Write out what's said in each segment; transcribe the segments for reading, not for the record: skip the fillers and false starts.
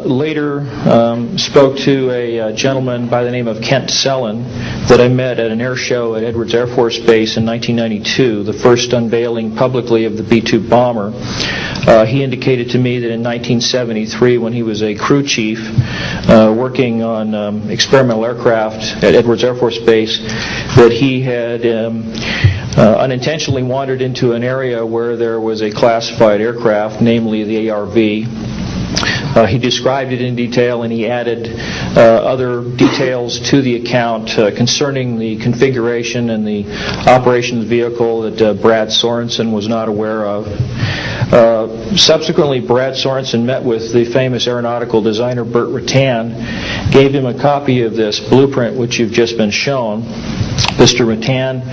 Later spoke to a gentleman by the name of Kent Sellen that I met at an air show at Edwards Air Force Base in 1992, the first unveiling publicly of the B-2 bomber. He indicated to me that in 1973, when he was a crew chief working on experimental aircraft at Edwards Air Force Base, that he had unintentionally wandered into an area where there was a classified aircraft, namely the ARV. He described it in detail, and he added other details to the account concerning the configuration and the operation of the vehicle that Brad Sorensen was not aware of. Subsequently, Brad Sorensen met with the famous aeronautical designer Burt Rutan, gave him a copy of this blueprint which you've just been shown. Mr. Rutan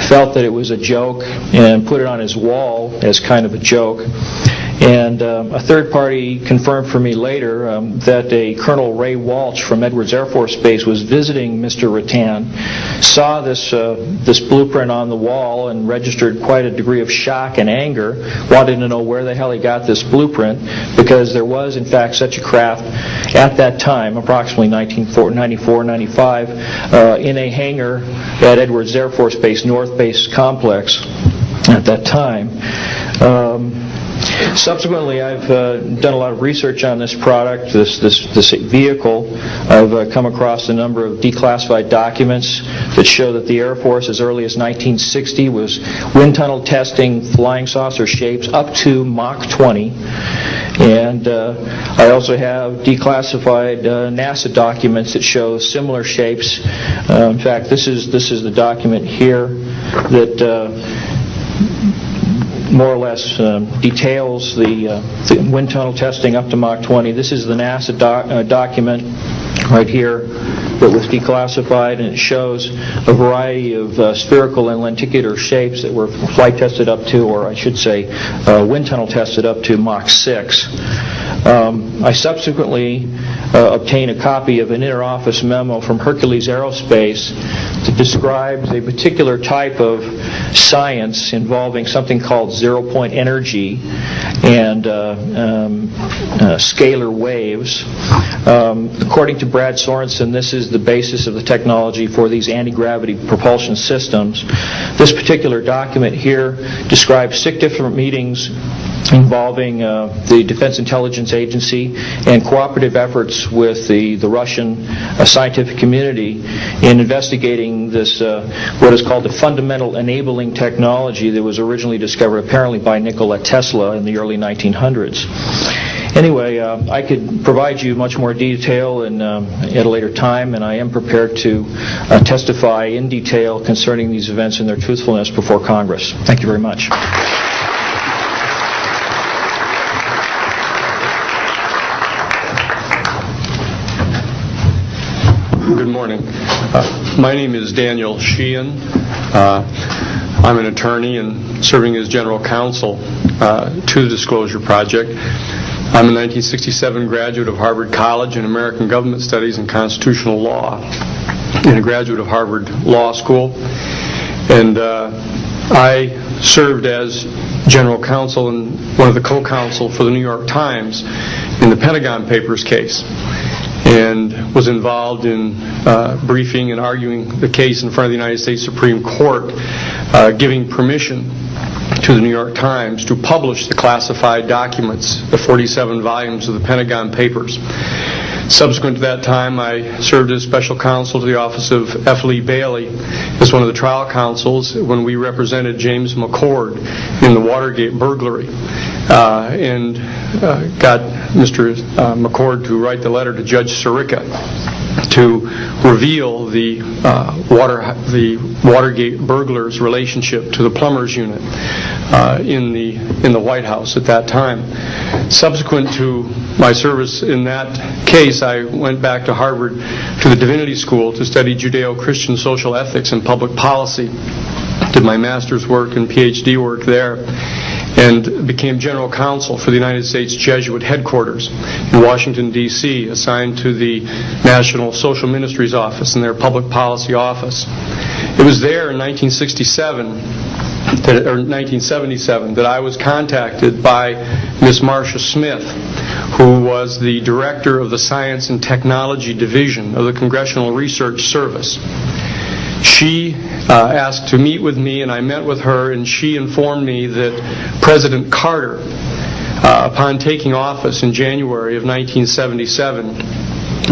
felt that it was a joke and put it on his wall as kind of a joke. And a third party confirmed for me later that a Colonel Ray Walsh from Edwards Air Force Base was visiting Mr. Rutan, saw this blueprint on the wall and registered quite a degree of shock and anger, wanted to know where the hell he got this blueprint, because there was in fact such a craft at that time, approximately 1994-95, in a hangar at Edwards Air Force Base, North Base Complex at that time. Subsequently, I've done a lot of research on this product, this vehicle. I've come across a number of declassified documents that show that the Air Force, as early as 1960, was wind tunnel testing flying saucer shapes up to Mach 20. And I also have declassified NASA documents that show similar shapes. In fact, this is the document here that more or less details the wind tunnel testing up to Mach 20. This is the NASA document right here that was declassified, and it shows a variety of spherical and lenticular shapes that were flight tested up to, or I should say wind tunnel tested up to Mach 6. I subsequently obtained a copy of an inter-office memo from Hercules Aerospace that describes a particular type of science involving something called zero-point energy and scalar waves. According to Brad Sorensen, this is the basis of the technology for these anti-gravity propulsion systems. This particular document here describes 6 different meetings involving the Defense Intelligence Agency and cooperative efforts with the Russian scientific community in investigating this, what is called the fundamental enabling technology that was originally discovered apparently by Nikola Tesla in the early 1900s. Anyway, I could provide you much more detail at a later time, and I am prepared to testify in detail concerning these events and their truthfulness before Congress. Thank you very much. Good morning. My name is Daniel Sheehan. I'm an attorney and serving as general counsel to the Disclosure Project. I'm a 1967 graduate of Harvard College in American Government Studies and Constitutional Law, and a graduate of Harvard Law School. And I served as general counsel and one of the co-counsel for the New York Times in the Pentagon Papers case, and was involved in briefing and arguing the case in front of the United States Supreme Court, giving permission to the New York Times to publish the classified documents, the 47 volumes of the Pentagon Papers. Subsequent to that time, I served as special counsel to the office of F. Lee Bailey as one of the trial counsels when we represented James McCord in the Watergate burglary, and got Mr. McCord to write the letter to Judge Sirica to reveal the Watergate burglars' relationship to the plumbers unit in the White House at that time. Subsequent to my service in that case, I went back to Harvard to the Divinity School to study Judeo-Christian social ethics and public policy. Did my master's work and PhD work there, and became general counsel for the United States Jesuit headquarters in Washington, D.C., assigned to the National Social Ministries Office and their public policy office. It was there in 1967 1977, that I was contacted by Ms. Marcia Smith, who was the director of the Science and Technology Division of the Congressional Research Service. She asked to meet with me, and I met with her, and she informed me that President Carter, upon taking office in January of 1977,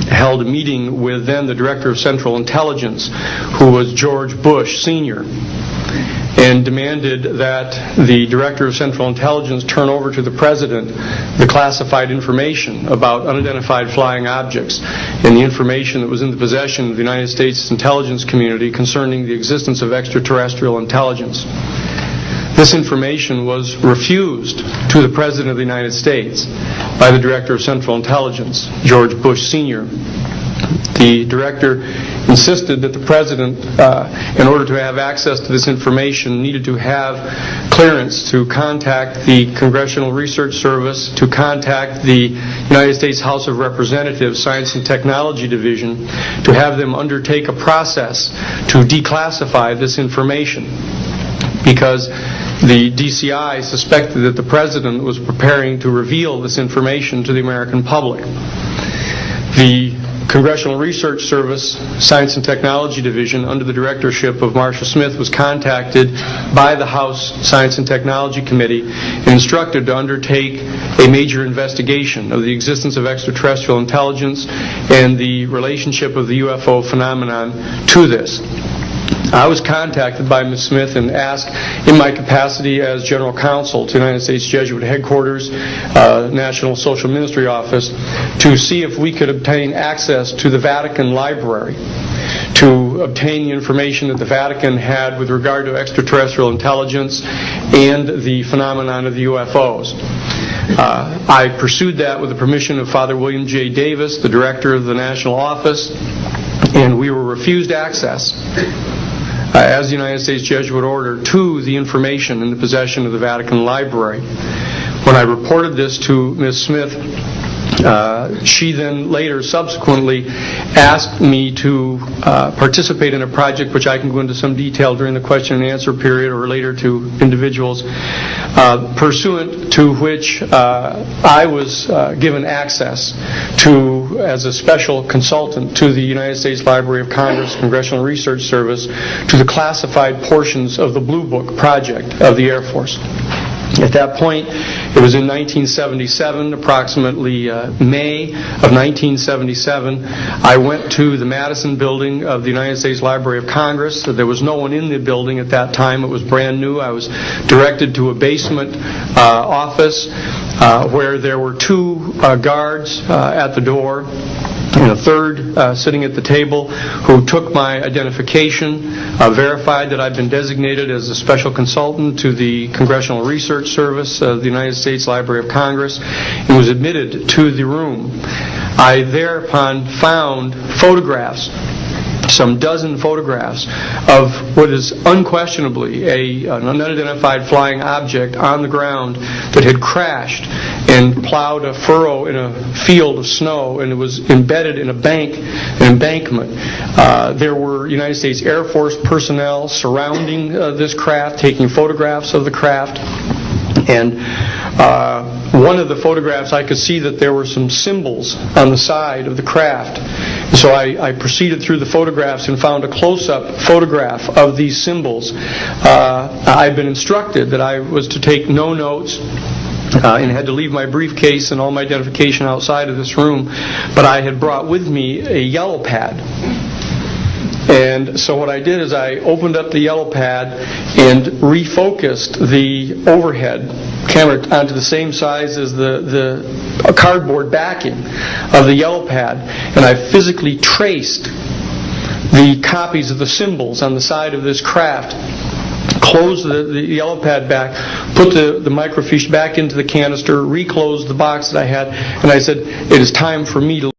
held a meeting with then the Director of Central Intelligence, who was George Bush Sr., and demanded that the Director of Central Intelligence turn over to the President the classified information about unidentified flying objects and the information that was in the possession of the United States intelligence community concerning the existence of extraterrestrial intelligence. This information was refused to the President of the United States by the Director of Central Intelligence, George Bush Sr. The Director insisted that the President, in order to have access to this information, needed to have clearance to contact the Congressional Research Service, to contact the United States House of Representatives Science and Technology Division, to have them undertake a process to declassify this information, because the DCI suspected that the President was preparing to reveal this information to the American public. The Congressional Research Service Science and Technology Division, under the directorship of Marcia Smith, was contacted by the House Science and Technology Committee and instructed to undertake a major investigation of the existence of extraterrestrial intelligence and the relationship of the UFO phenomenon to this. I was contacted by Ms. Smith and asked, in my capacity as General Counsel to the United States Jesuit Headquarters, National Social Ministry Office, to see if we could obtain access to the Vatican Library, to obtain the information that the Vatican had with regard to extraterrestrial intelligence and the phenomenon of the UFOs. I pursued that with the permission of Father William J. Davis, the director of the National Office, and we were refused access as the United States Jesuit Order to the information in the possession of the Vatican Library. When I reported this to Ms. Smith, she then later subsequently asked me to participate in a project which I can go into some detail during the question and answer period or later to individuals, pursuant to which I was given access to, as a special consultant to the United States Library of Congress Congressional Research Service, to the classified portions of the Blue Book project of the Air Force. At that point, it was in 1977, approximately May of 1977, I went to the Madison building of the United States Library of Congress. There was no one in the building at that time. It was brand new. I was directed to a basement office where there were two guards at the door and a third sitting at the table, who took my identification, verified that I'd been designated as a special consultant to the Congressional Research Service of the United States Library of Congress, and was admitted to the room. I thereupon found photographs, some dozen photographs, of what is unquestionably an unidentified flying object on the ground that had crashed and plowed a furrow in a field of snow, and it was embedded in an embankment. There were United States Air Force personnel surrounding this craft, taking photographs of the craft. And one of the photographs, I could see that there were some symbols on the side of the craft. So I proceeded through the photographs and found a close-up photograph of these symbols. I'd been instructed that I was to take no notes and had to leave my briefcase and all my identification outside of this room, but I had brought with me a yellow pad. And so what I did is I opened up the yellow pad and refocused the overhead camera onto the same size as the cardboard backing of the yellow pad, and I physically traced the copies of the symbols on the side of this craft, closed the yellow pad back, put the microfiche back into the canister, reclosed the box that I had, and I said, it is time for me to